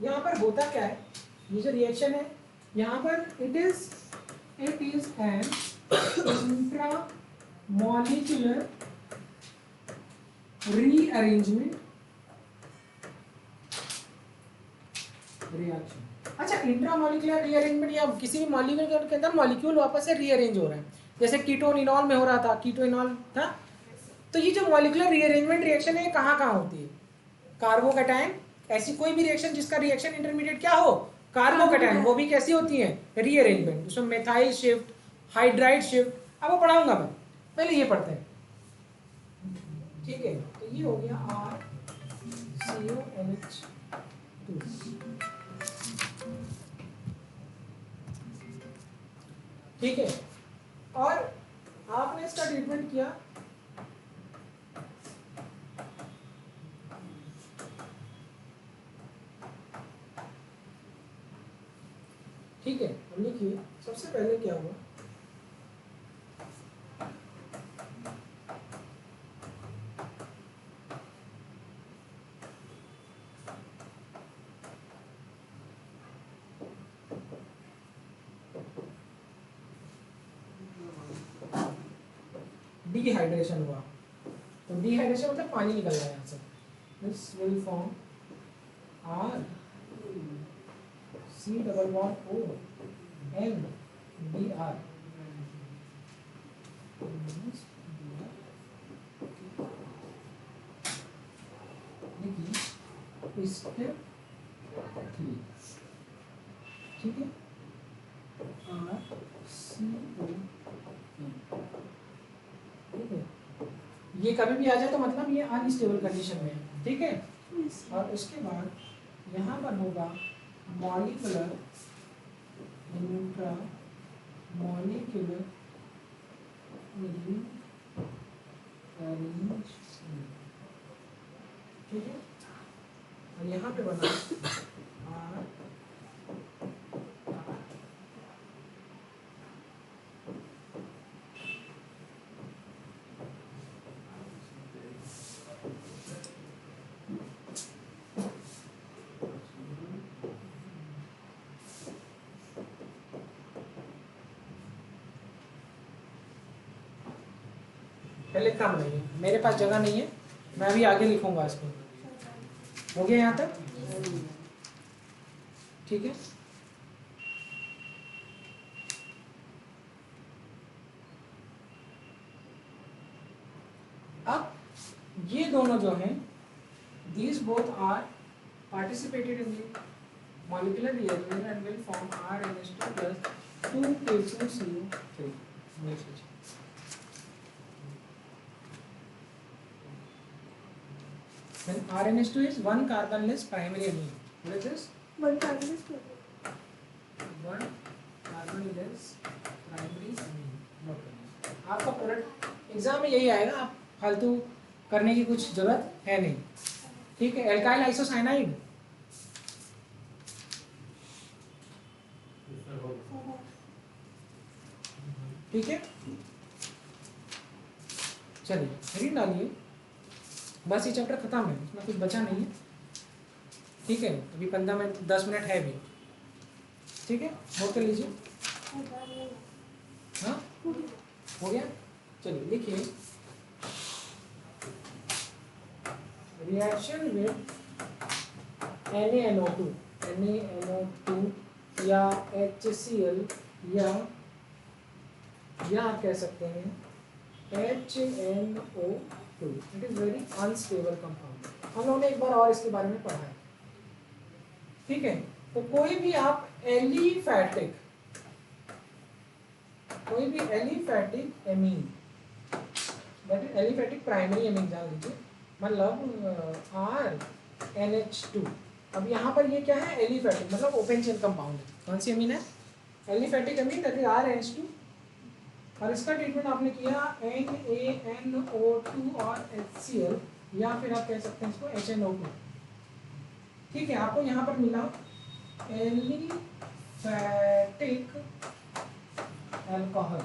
यहाँ पर होता क्या है। ये जो रिएक्शन है यहाँ पर it is an intramolecular rearrangement reaction. अच्छा, इंट्रामॉलिक्यूलर रीअरेंजमेंट या किसी भी मॉलिक्यूल के अंदर मॉलिक्यूल वापस से रीअरेंज हो रहा है, जैसे कीटोन इनॉल में हो रहा था, कीटोइनॉल था। तो ये जो मॉलिक्यूलर रीअरेंजमेंट रिएक्शन है कहाँ कहाँ होती है? कार्बोकैटायन, ऐसी कोई भी रिएक्शन जिसका रिएक्शन इंटरमीडिएट क्या हो, कार्बोकैटायन, वो भी कैसी होती है, रीअरेंजमेंट। उसमें मेथाइल शिफ्ट, हाइड्राइड शिफ्ट, अब वो पढ़ाऊंगा मैं, पहले ये पढ़ते हैं। ठीक है, तो ये हो गया RCONH2। ठीक है, और आपने इसका ट्रीटमेंट किया। ठीक है, हम लिखिए सबसे पहले क्या हुआ। डिहाइड्रेशन हुआ। तो डिहाइड्रेशन मतलब पानी निकल रहा है यहाँ से। This will form RCOONBr। देखिए स्टेप 3, ठीक है, RCON। ठीक है, ये कभी भी आ जाए तो मतलब ये अनस्टेबल कंडीशन में है। ठीक है, और उसके बाद यहाँ पर होगा मॉलिक्यूलर इंट्रामॉलिक्यूलर रीअरेंजमेंट। ठीक है, और यहाँ पे बना R पहले कम नहीं है, मेरे पास जगह नहीं है, मैं अभी आगे लिखूंगा इसको। हो गया यहाँ तक? ठीक है, अब ये दोनों जो हैं, these both are participated in the molecular rearrangement and will form RNH2 plus 2K2CO3. Next page. Then RNH2 is one carbonless primary amine. What is this? One carbon One carbonless primary amine. Note करिए। आपका product exam में यही आएगा, आप फालतू करने की कुछ जरूरत है नहीं। ठीक है, एल्काइल आइसोसाइनाइड ठीक है, चलिए रीड डालिए, बस ये चैप्टर खत्म है, इसमें कुछ बचा नहीं है। ठीक है, अभी 15 मिनट 10 मिनट है अभी। ठीक है, नोट कर लीजिए। हाँ हो गया, चलिए लिखिए रिएक्शन विद NaNO2 या HCl या आप कह सकते हैं HNO2। It is very unstable compound. हम लोगों ने एक बार और इसके बारे में पढ़ा है। ठीक है, तो कोई भी aliphatic amine, that is aliphatic primary amine जान लीजिए, मतलब RNH2। अब यहाँ पर ये क्या है, एलिफैटिक मतलब ओपन चेन कंपाउंड है। कौन सी एमीन है, aliphatic amine, that is RNH2। और इसका ट्रीटमेंट आपने किया NaNO2 और HCl, या फिर आप कह सकते हैं इसको HNO2। ठीक है, आपको यहाँ पर मिला aliphatic alcohol,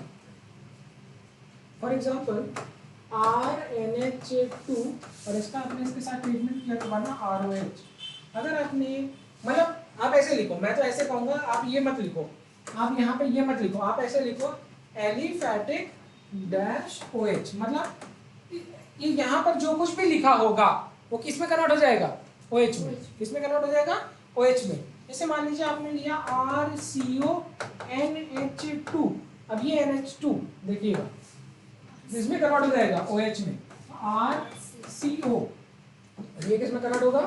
for example RNH2, और इसका आपने इसके साथ ट्रीटमेंट किया तो बना ROH। अगर आपने मतलब आप ऐसे लिखो, मैं तो ऐसे कहूँगा, आप ये मत लिखो, आप यहाँ पे ये मत लिखो, आप ऐसे लिखो एलिफैटिक डैश OH, मतलब ये यहाँ पर जो कुछ भी लिखा होगा वो किस में कन्वर्ट हो जाएगा, OH में। किस में कन्वर्ट हो जाएगा, OH में। जैसे मान लीजिए आपने लिया RCONH2, अब ये NH2 देखिएगा इसमें कन्वर्ट हो जाएगा OH में, RCO, ये किस में कन्वर्ट होगा,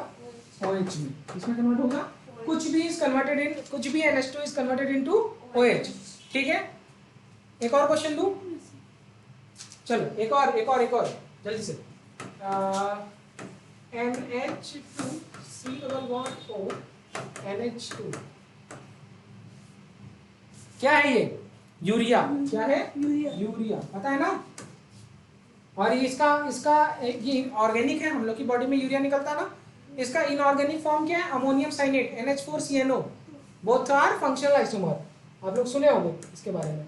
OH में। किसमें कन्वर्ट होगा, कुछ भी इज कन्वर्टेड इन, कुछ भी NH2 is converted into OH। ठीक है, एक और क्वेश्चन लूं, चलो एक और जल्दी से। NH2COO NH2 क्या है ये, यूरिया। क्या है, यूरिया, पता है ना। और इसका ये ऑर्गेनिक है, हम लोग की बॉडी में यूरिया निकलता है ना। इसका इनऑर्गेनिक फॉर्म क्या है, ammonium cyanate NH4CNO, both are functional isomer. आप लोग सुने होंगे इसके बारे में,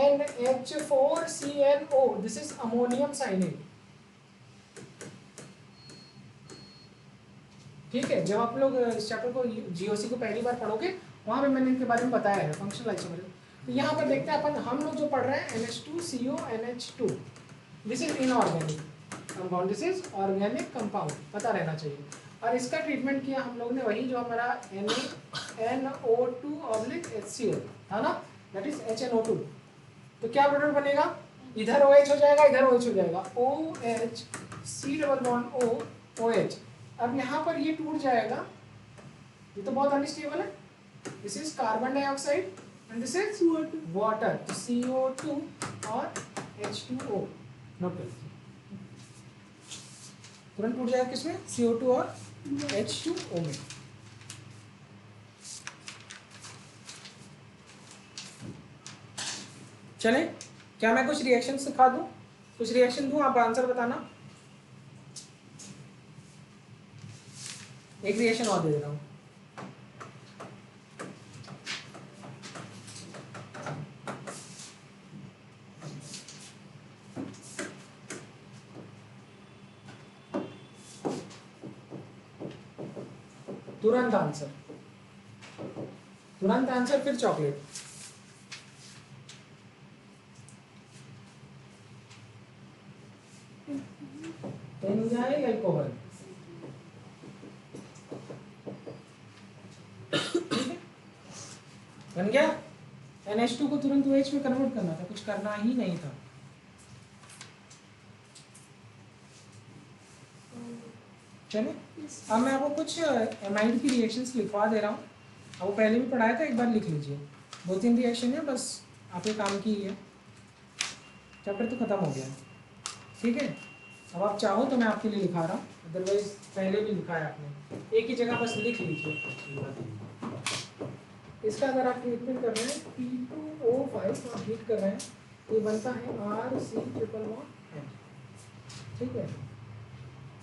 NH4CNO, दिस इज अमोनियम साइनेट। ठीक है, जब आप लोग इस चैप्टर को GOC को पहली बार पढ़ोगे वहां पे मैंने इनके बारे में बताया है, फंक्शनल आइसोमर। तो यहाँ पर देखते हैं अपन, हम लोग जो पढ़ रहे हैं NH2CO NH2, this is inorganic compound, this is organic compound, पता रहना चाहिए। और इसका ट्रीटमेंट किया हम लोग ने वही जो हमारा NaNO2/HCl था ना, दैट इज HNO2। तो क्या प्रोडक्ट बनेगा, इधर OH हो जाएगा, इधर OH हो जाएगा, OH C++O OH। अब यहाँ पर ये टूट जाएगा, ये तो बहुत अनस्टेबल है, this is carbon dioxide and this is water, तो CO2 और H2O। नोट कर, तुरंत टूट जाएगा किसमें, CO2 और H2O में। चले, क्या मैं कुछ रिएक्शन सिखा दूं, कुछ रिएक्शन दूं, आप आंसर बताना। एक रिएक्शन और दे दे रहा हूं, तुरंत आंसर फिर चॉकलेट। एंजाइल अल्कोहल, बन गया। NH2 को तुरंत OH में कन्वर्ट करना था, कुछ करना ही नहीं था। चलो, अब मैं आपको कुछ एमाइड की रिएक्शंस लिखवा दे रहा हूँ। अब वो पहले भी पढ़ाया था, एक बार लिख लीजिए। 2-3 रिएक्शन है बस, आपके काम की है, चैप्टर तो खत्म हो गया है। ठीक है, अब आप चाहो तो मैं आपके लिए लिखा रहा हूँ, अदरवाइज पहले भी लिखा है आपने, एक ही जगह बस लिख लीजिए। इसका अगर आप ट्रीटमेंट कर रहे हैं P2O5, आप हीट कर रहे हैं, ये बनता है RC111N। ठीक है,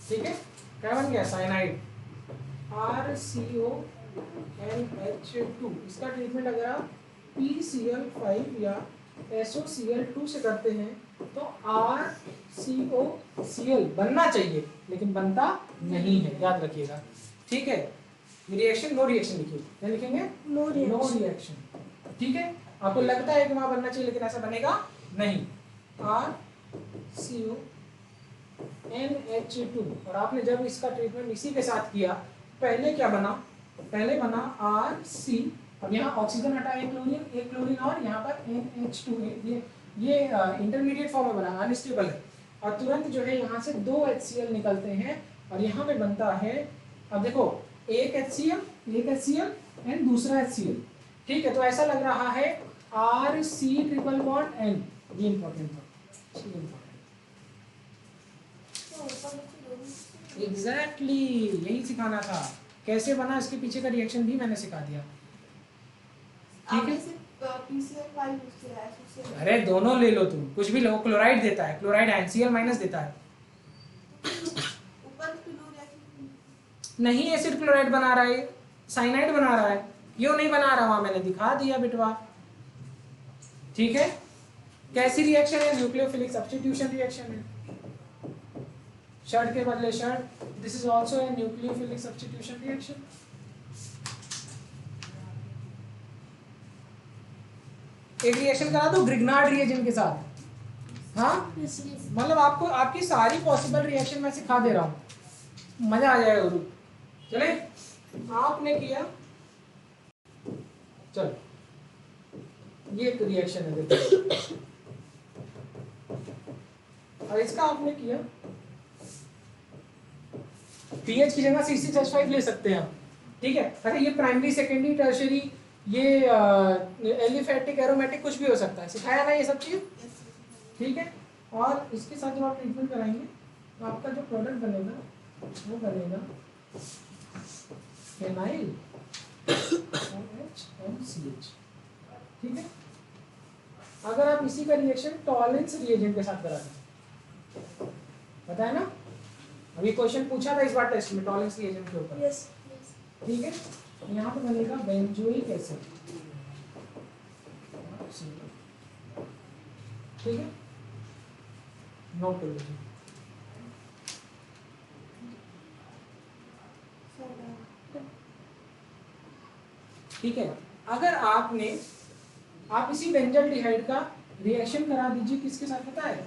ठीक है, क्या बन गया, साइनाइड RCONH2। इसका ट्रीटमेंट अगर आप PCl5 या SOCl2 से करते हैं तो RCOCl बनना चाहिए, लेकिन बनता नहीं है, याद रखिएगा। ठीक है, रिएक्शन नो रिएक्शन लिखिए, क्या लिखेंगे? No reaction. रिएक्शन। ठीक है, आपको लगता है कि वहां बनना चाहिए, लेकिन ऐसा बनेगा नहीं। RCONH2, और आपने जब इसका ट्रीटमेंट इसी के साथ किया, पहले क्या बना? पहले बना RC, अब यहाँ ऑक्सीजन हटा एक क्लोरीन और यहाँ पर NH2, ये इंटरमीडिएट फॉर्म में बना, अनस्टेबल है, और तुरंत जो है यहाँ से 2 HCl निकलते हैं और यहाँ पे बनता है, अब देखो, एक HCl एंड दूसरा HCl। ठीक है, तो ऐसा लग रहा है RC ट्रिपल बॉन्ड N, ये इंपॉर्टेंट है, एग्जैक्टली यही सिखाना था। कैसे बना इसके पीछे का रिएक्शन भी मैंने सिखा दिया। ठीक है, अरे दोनों ले लो, तुम कुछ भी लो, क्लोराइड देता है, क्लोराइड NCl- देता है, नहीं एसिड क्लोराइड बना रहा है, साइनाइड बना रहा है, क्यों नहीं बना रहा? वहां मैंने दिखा दिया बिटवा। ठीक है, कैसी रिएक्शन है? न्यूक्लियोफिलिक सब्स्टिट्यूशन रिएक्शन है, शर्ट के बदले shirt, this is also a nucleophilic substitution reaction. एक रिएक्शन करा दो ग्रिग्नार्ड रिएजेंट के साथ, हाँ, मतलब आपको आपकी सारी पॉसिबल रिएक्शन मैं सिखा दे रहा हूँ, मजा आ जाएगा गुरु। चले, आपने किया, चलो ये एक रिएक्शन है देखो, और इसका आपने किया, पीएच की जगह C6H5 ले सकते हैं आप। ठीक है, अगर ये प्राइमरी सेकेंडरी टर्शियरी, ये एलिफेटिक एरोमेटिक कुछ भी हो सकता है, सिखाया ना ये सब चीज। ठीक है, और इसके साथ जब आप ट्रीटमेंट कराएंगे तो आपका जो प्रोडक्ट बनेगा वो बनेगा फेनाइल OH-MCH। ठीक है, अगर आप इसी का रिएक्शन टॉलेंस रिएजेंट के साथ कराते हैं, पता है ना, अभी क्वेश्चन पूछा था इस बार टेस्ट में टॉलेंस रिएजेंट के ऊपर। यस। ठीक है, यहाँ पे बनेगा बेंजोइक एसिड। ठीक है, नोट कर लीजिए। ठीक है, अगर आपने आप इसी बेंजल्डिहाइड का रिएक्शन करा दीजिए, किसके साथ पता है?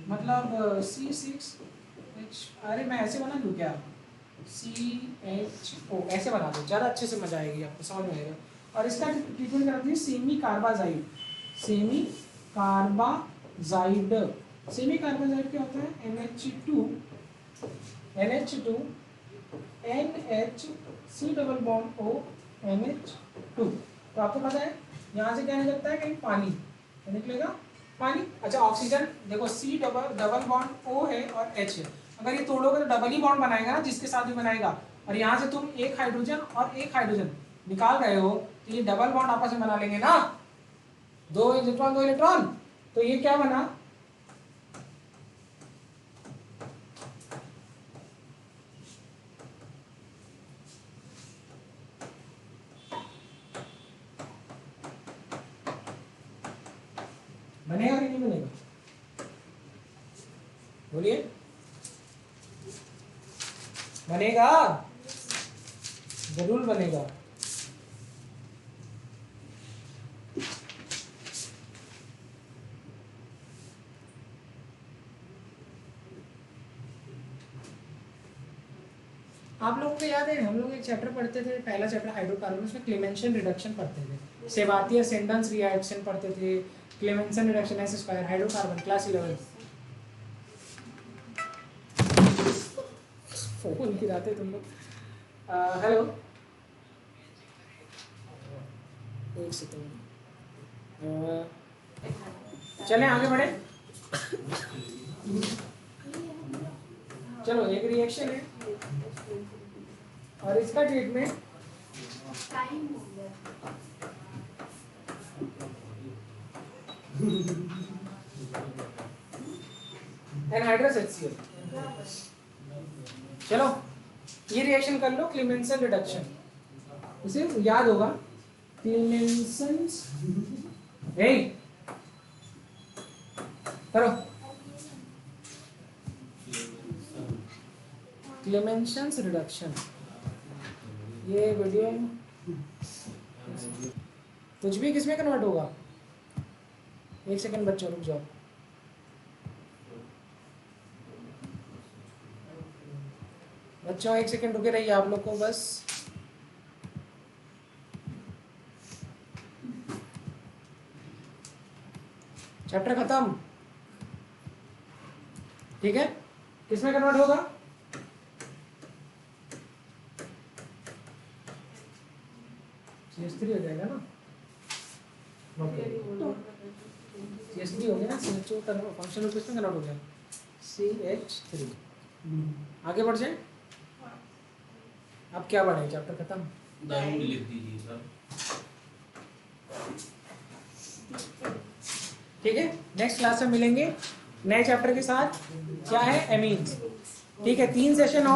मतलब C6H, अरे मैं ऐसे बना दूं क्या? CHO ऐसे बना दो, ज़्यादा अच्छे से मजा आएगी, आपको समझ में आएगा। और इसका ट्रीटमेंट करा दीजिए सेमी कार्बाजाइड। सेमी कार्बाजाइड क्या होता है? NH2 NHC double bond O NH2। तो आपको पता है यहाँ से क्या निकलता है? कहीं पानी, क्या निकलेगा? पानी। अच्छा, ऑक्सीजन देखो, C डबल बॉन्ड O है और H है, अगर ये तोड़ोगे तो डबल ही बॉन्ड बनाएगा ना, जिसके साथ भी बनाएगा। और यहाँ से तुम एक हाइड्रोजन और एक हाइड्रोजन निकाल रहे हो तो ये डबल बॉन्ड आपस में बना लेंगे ना, 2 इलेक्ट्रॉन। तो ये क्या बना? बनेगा कि नहीं बनेगा? बोलिए, बनेगा? जरूर बनेगा। आप लोगों को याद है, हम लोग एक चैप्टर पढ़ते थे, पहला चैप्टर हाइड्रोकार्बन, उसमें क्लेमेंशन रिडक्शन पढ़ते थे, सेवातिया सेंडेंस रिएक्शन पढ़ते थे, Clemmensen reduction S square, hydrocarbon, class 11। Phone गिराते तुम लोग। हेलो, एक सेकेंड, चलें आगे बढ़े। चलो, एक रिएक्शन है और इसका ट्रीटमेंट टाइम हो गया। Anhydrous HCl। चलो ये रिएक्शन कर लो, क्लेमेंसन रिडक्शन, इसे याद होगा, क्लेमेंसन करो। क्लेमेंसन्स रिडक्शन, ये वीडियो कुछ भी किसमें कन्वर्ट होगा? एक सेकंड बच्चों रुक जाओ। बच्चों एक सेकंड रुके रहिए, आप लोग को बस चैप्टर खत्म, ठीक है? किसमें कन्वर्ट होगा? CS3 हो जाएगा ना? CS3 हो गया ना? CH2 का फंक्शन रूप किसमें कन्वर्ट हो गया? CH3। आगे बढ़ जाए। अब क्या बढ़े? चैप्टर खत्म। डायमंड लिख दीजिए सर। ठीक है, नेक्स्ट क्लास में मिलेंगे नए चैप्टर के साथ। क्या है? एमीन्स। ठीक है, 3 सेशन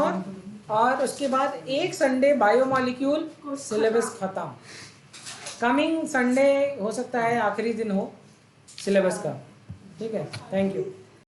और उसके बाद एक संडे बायोमॉलिक्यूल सिलेबस खत्म। कमिंग संडे हो सकता है आखिरी दिन हो सिलेबस का। ठीक है, थैंक यू।